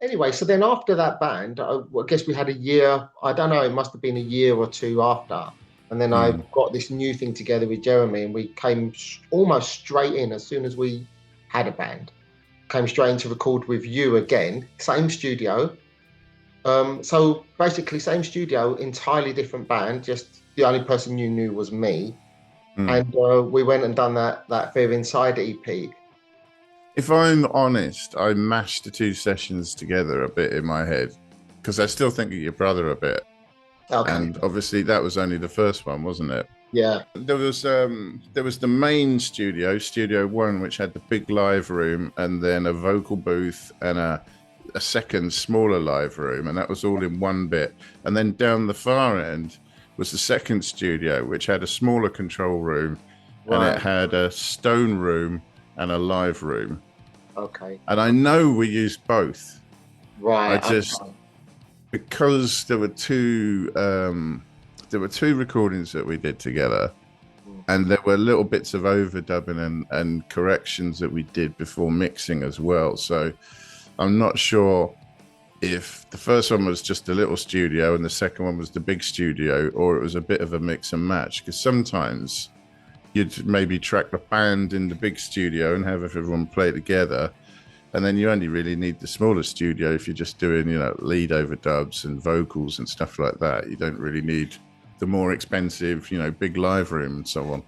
Anyway, so then after that band, I guess we had a year. I don't know, it must have been a year or two after. And then I Mm. got this new thing together with Jeremy, and we came almost straight in as soon as we had a band. Came straight in to record with you again, same studio. So basically, same studio, entirely different band. Just the only person you knew was me, Mm. and we went and done that Fear Inside EP. If I'm honest, I mashed the two sessions together a bit in my head because I still think of your brother a bit. Okay, And obviously that was only the first one, wasn't it? yeah, There was the main studio, Studio One, which had the big live room and then a vocal booth and a second smaller live room, and that was all in one bit. And then down the far end was the second studio, which had a smaller control room and it right, had a stone room and a live room. okay, And I know we used both. I right, just okay. because there were two recordings that we did together, Mm. and there were little bits of overdubbing and corrections that we did before mixing as well. So I'm not sure if the first one was just a little studio and the second one was the big studio, or it was a bit of a mix and match. Because sometimes you'd maybe track the band in the big studio and have everyone play together, and then you only really need the smaller studio if you're just doing, lead overdubs and vocals and stuff like that. You don't really need the more expensive, big live room and so on.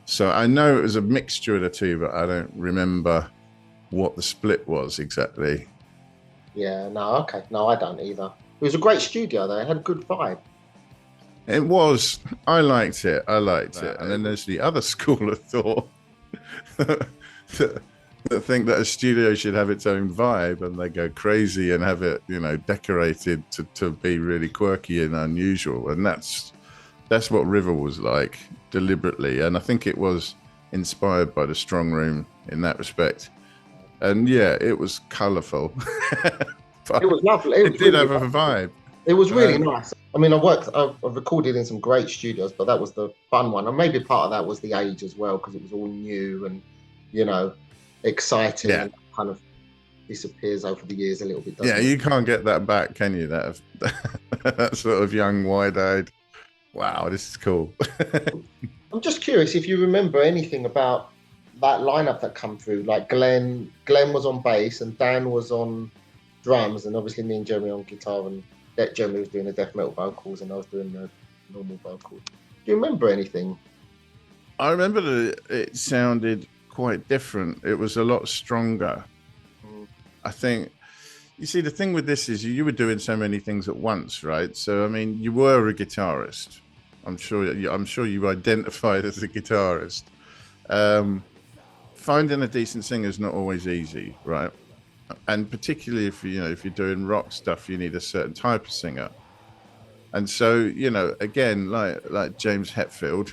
So I know it was a mixture of the two, but I don't remember what the split was exactly. Yeah, no, okay. No, I don't either. It was a great studio though. It had a good vibe. It was. I liked it. And then there's the other school of thought that think that a studio should have its own vibe, and they go crazy and have it, decorated to be really quirky and unusual. And that's what River was like, deliberately. And I think it was inspired by the Strong Room in that respect. And yeah, it was colourful. It But was lovely. It it was did really have a vibe. It was really Um, nice. I mean, I've recorded in some great studios, but that was the fun one. And maybe part of that was the age as well, because it was all new and, you know, exciting, yeah, and kind of disappears over the years a little bit, yeah, doesn't it? you can't get that back, can you? That sort of young, wide-eyed. Wow, this is cool. I'm just curious if you remember anything about that lineup that come through. Like Glenn was on bass and Dan was on drums, and obviously me and Jeremy on guitar, and that Jeremy was doing the death metal vocals, and I was doing the normal vocals. Do you remember anything? I remember that it sounded quite different. It was a lot stronger. Mm, I think. You see, the thing with this is you were doing so many things at once, right? So, I mean, you were a guitarist. I'm sure you identified as a guitarist. Um, Finding a decent singer is not always easy, right? And particularly if you're doing rock stuff, you need a certain type of singer. And so, again, like James Hetfield,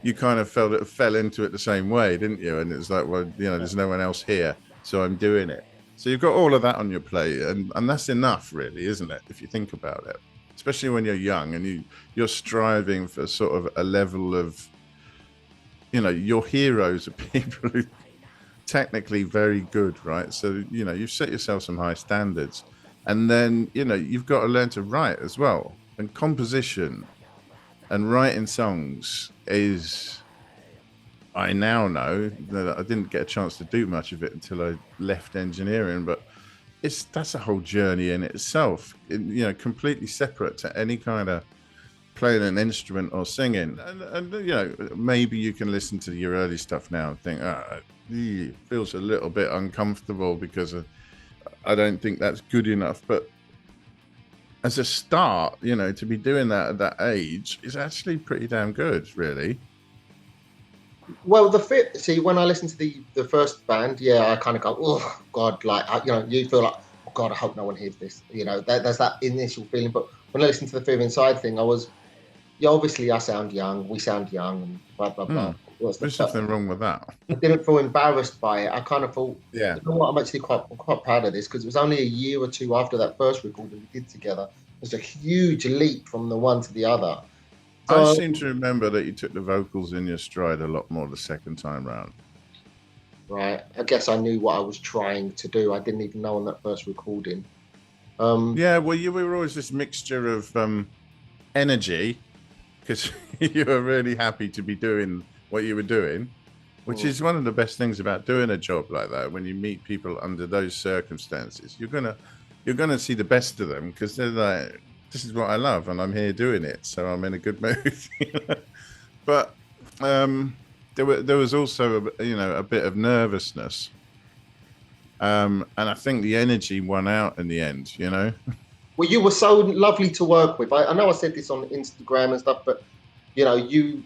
you kind of fell into it the same way, didn't you? And it's like, well, yeah. there's no one else here, so I'm doing it. So you've got all of that on your plate, and that's enough, really, isn't it? If you think about it, especially when you're young and you're striving for sort of a level of, your heroes are people who technically very good, right? So you've set yourself some high standards, and then you've got to learn to write as well, and composition and writing songs is, I now know that I didn't get a chance to do much of it until I left engineering, but that's a whole journey in itself, completely separate to any kind of playing an instrument or singing. And maybe you can listen to your early stuff now and think, it feels a little bit uncomfortable because I don't think that's good enough. But as a start, to be doing that at that age is actually pretty damn good, really. Well, see, when I listen to the first band, yeah, I kind of go, oh God, like you feel like, oh God, I hope no one hears this. There's that initial feeling. But when I listen to the Fear Inside thing, I was, yeah, obviously I sound young, we sound young, and blah blah blah. Hmm. There's nothing wrong with that. I didn't feel embarrassed by it. I kind of thought, Yeah. you know what, I'm quite proud of this, because it was only a year or two after that first recording we did together. It was a huge leap from the one to the other. I So seem to remember that you took the vocals in your stride a lot more the second time round. right. I guess I knew what I was trying to do. I didn't even know on that first recording. Yeah, well, you were always this mixture of energy because you were really happy to be doing what you were doing, which mm, is one of the best things about doing a job like that. When you meet people under those circumstances, you're gonna see the best of them because they're like, "This is what I love, and I'm here doing it, so I'm in a good mood." But there was also a bit of nervousness, and I think the energy won out in the end. well, you were so lovely to work with. I know I said this on Instagram and stuff, but you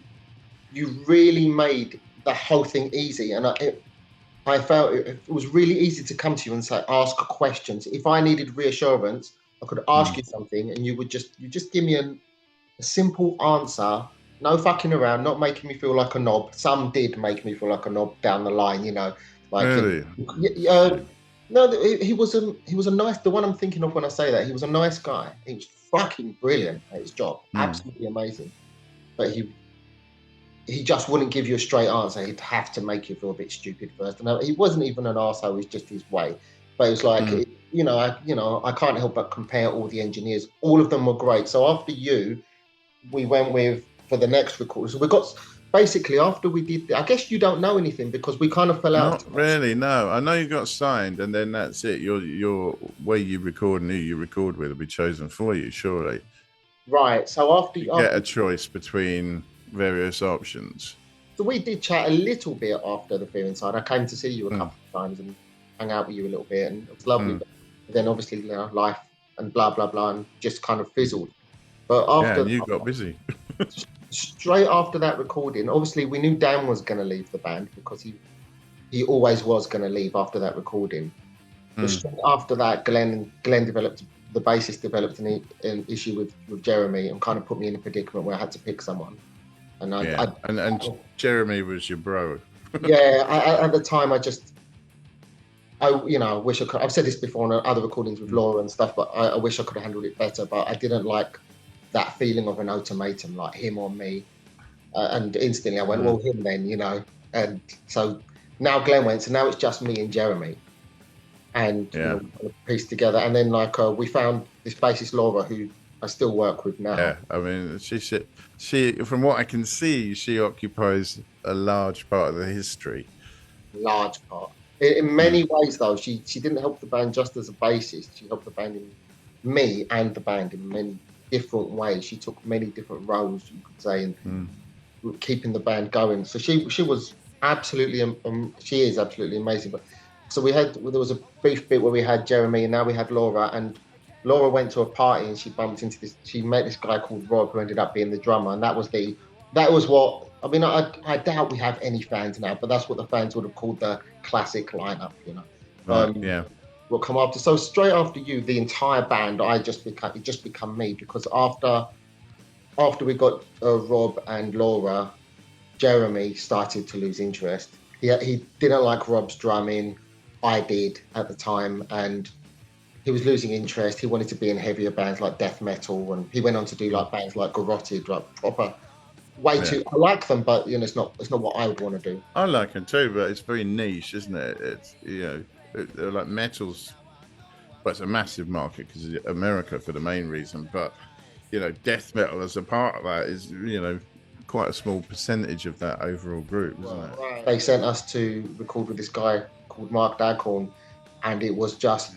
really made the whole thing easy, and I felt it was really easy to come to you and say, ask questions. If I needed reassurance, I could ask Mm. you something, and you just give me a simple answer, no fucking around, not making me feel like a knob. Some did make me feel like a knob down the line, like Really. no, he was a nice. The one I'm thinking of when I say that, he was a nice guy. He was fucking brilliant at his job, Mm. absolutely amazing. But he just wouldn't give you a straight answer. He'd have to make you feel a bit stupid first. And he wasn't even an arsehole, it's just his way. But it was like, Mm. I can't help but compare all the engineers. All of them were great. So after you, we went with for the next record. So we got basically after we did. I guess you don't know anything because we kind of fell out Not of touch. really. No, I know you got signed, and then that's it. Your where you record and who you record with will be chosen for you. Surely Right. So after you get after a choice between various options. so we did chat a little bit after the Fear Inside. I came to see you a Mm. couple of times and hang out with you a little bit, and it was lovely. Mm. But then obviously, life and blah blah blah, and just kind of fizzled. But Yeah, after and you got busy. straight after that recording, obviously we knew Dan was going to leave the band because he always was going to leave after that recording. But Mm. straight after that, Glenn developed the bassist developed an issue with Jeremy and kind of put me in a predicament where I had to pick someone. And Yeah, and Jeremy was your bro. yeah, at the time I wish I could. I've said this before on other recordings with Mm. Laura and stuff, but I wish I could have handled it better. But I didn't like that feeling of an ultimatum, like him or me. And instantly I went, Mm. well, him then, And so now Glenn went, so now it's just me and Jeremy, and Yeah, pieced together. And then we found this bassist Laura, who I still work with now. yeah. I mean, she from what I can see, she occupies a large part of the history. Large part. In many ways, though, she didn't help the band just as a bassist. She helped the band in me and the band in many different ways. She took many different roles, you could say, in keeping the band going. So she was absolutely, she is absolutely amazing. But so there was a brief bit where we had Jeremy, and now we had Laura. And Laura went to a party and she bumped into this. She met this guy called Rob, who ended up being the drummer, and that was what. I mean, I doubt we have any fans now, but that's what the fans would have called the classic lineup, Right. Yeah. Will come after. So straight after you, the entire band, it just become me because after we got Rob and Laura, Jeremy started to lose interest. He didn't like Rob's drumming. I did at the time, and he was losing interest. He wanted to be in heavier bands like death metal, and he went on to do like bands like Garroted, like proper way too. I like them, but it's not what I would want to do. I like them too, but it's very niche, isn't it? It's they're like metals, but it's a massive market because America for the main reason. But death metal as a part of that is quite a small percentage of that overall group, isn't it? Right. They sent us to record with this guy called Mark Daghorn, and it was just.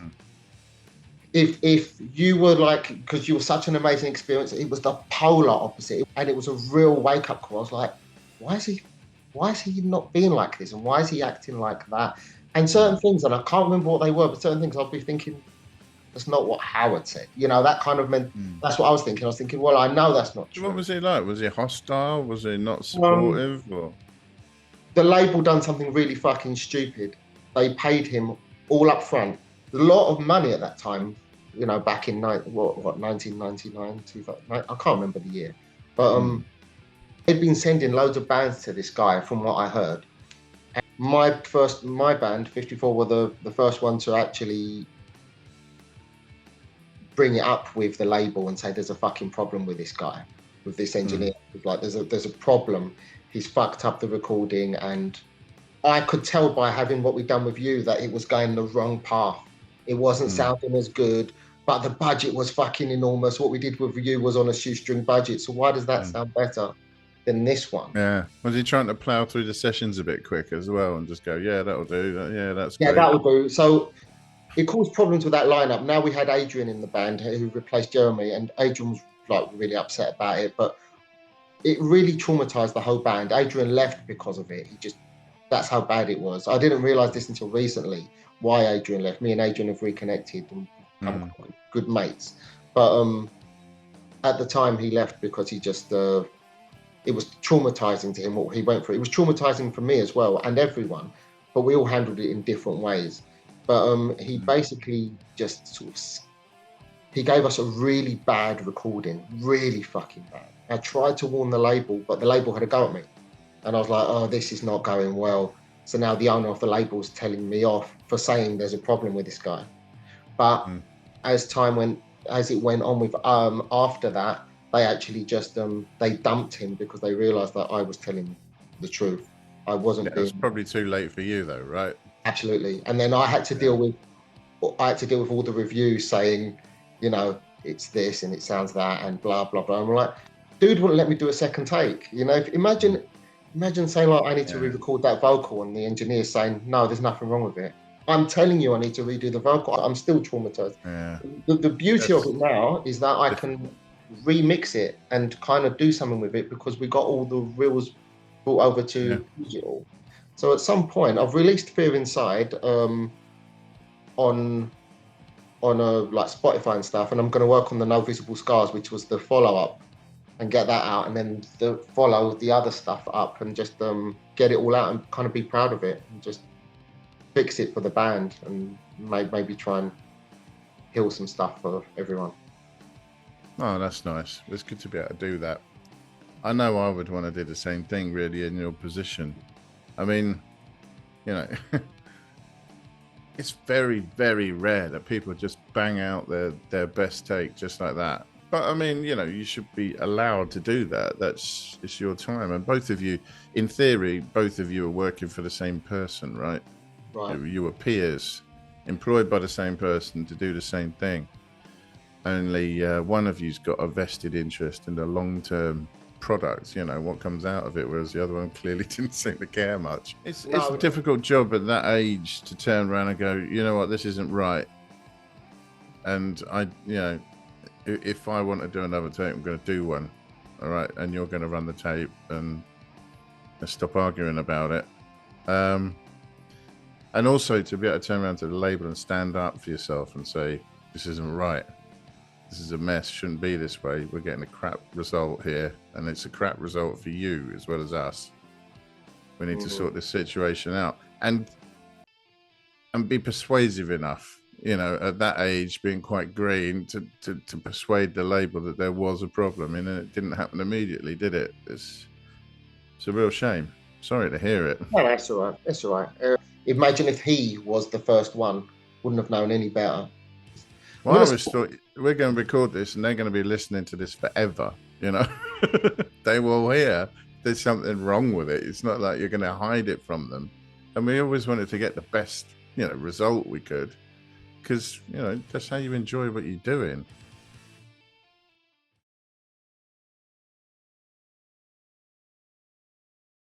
If you were because you were such an amazing experience, it was the polar opposite, and it was a real wake up call. I was like, why is he not being like this, and why is he acting like that? And certain things, and I can't remember what they were, but certain things I'll be thinking, that's not what Howard said. That kind of meant. That's what I was thinking. I was thinking, well, I know that's not true. What was he like? Was he hostile? Was he not supportive? Or the label done something really fucking stupid. They paid him all up front, a lot of money at that time. Back in 1999, 2000, I can't remember the year, but they'd been sending loads of bands to this guy, from what I heard. And my band, 54, were the first one to actually bring it up with the label and say there's a fucking problem with this guy, with this engineer. Like there's a problem. He's fucked up the recording, and I could tell by having what we've done with you that it was going the wrong path. It wasn't sounding as good, but the budget was fucking enormous. What we did with you was on a shoestring budget. So why does that sound better than this one? Yeah. Was he trying to plow through the sessions a bit quick as well and just go, yeah, that'll do. Yeah, that's Yeah, great. that would do. So it caused problems with that lineup. Now we had Adrian in the band who replaced Jeremy, and Adrian was like really upset about it, but it really traumatized the whole band. Adrian left because of it. That's how bad it was. I didn't realize this until recently, why Adrian left. Me and Adrian have reconnected and become good mates. But at the time he left because he just, it was traumatizing to him what he went through. It was traumatizing for me as well and everyone, but we all handled it in different ways. But he basically just sort of, he gave us a really bad recording, really fucking bad. I tried to warn the label, but the label had a go at me. And I was like, oh, this is not going well. So now the owner of the label is telling me off for saying there's a problem with this guy. But as it went on with after that, they actually just they dumped him because they realised that I was telling the truth. I wasn't. It's probably too late for you though, right? Absolutely. And then I had to deal with all the reviews saying, you know, it's this and it sounds that and blah blah blah. And I'm like, dude wouldn't let me do a second take. You know, imagine saying like I need to re-record that vocal and the engineer saying no, there's nothing wrong with it. I'm telling you I need to redo the vocal. I'm still traumatized. Yeah. The beauty of it now is that I can remix it and kind of do something with it because we got all the reels brought over to digital. So at some point I've released Fear Inside on like Spotify and stuff, and I'm going to work on the No Visible Scars, which was the follow-up, and get that out, and then follow the other stuff up and just get it all out and kind of be proud of it and just fix it for the band and maybe try and heal some stuff for everyone. Oh, that's nice. It's good to be able to do that. I know I would want to do the same thing really in your position. I mean, you know, it's very, very rare that people just bang out their best take just like that. But I mean, you know, you should be allowed to do that. It's your time. And both of you, in theory, both of you are working for the same person, right? Right. You were peers, employed by the same person to do the same thing. Only one of you's got a vested interest in the long-term product, you know, what comes out of it, whereas the other one clearly didn't seem to care much. It's a difficult job at that age to turn around and go, you know what, this isn't right. And if I want to do another tape, I'm going to do one. All right. And you're going to run the tape and stop arguing about it. And also to be able to turn around to the label and stand up for yourself and say, this isn't right. This is a mess. Shouldn't be this way. We're getting a crap result here. And it's a crap result for you as well as us. We need to sort this situation out and be persuasive enough, you know, at that age, being quite green to persuade the label that there was a problem. And it didn't happen immediately, did it? It's a real shame. Sorry to hear it. No, that's all right. That's all right. Imagine if he was the first one, wouldn't have known any better. Well, I always thought we're going to record this and they're going to be listening to this forever, you know. They will hear there's something wrong with it. It's not like you're going to hide it from them. And we always wanted to get the best, you know, result we could. Because, you know, that's how you enjoy what you're doing.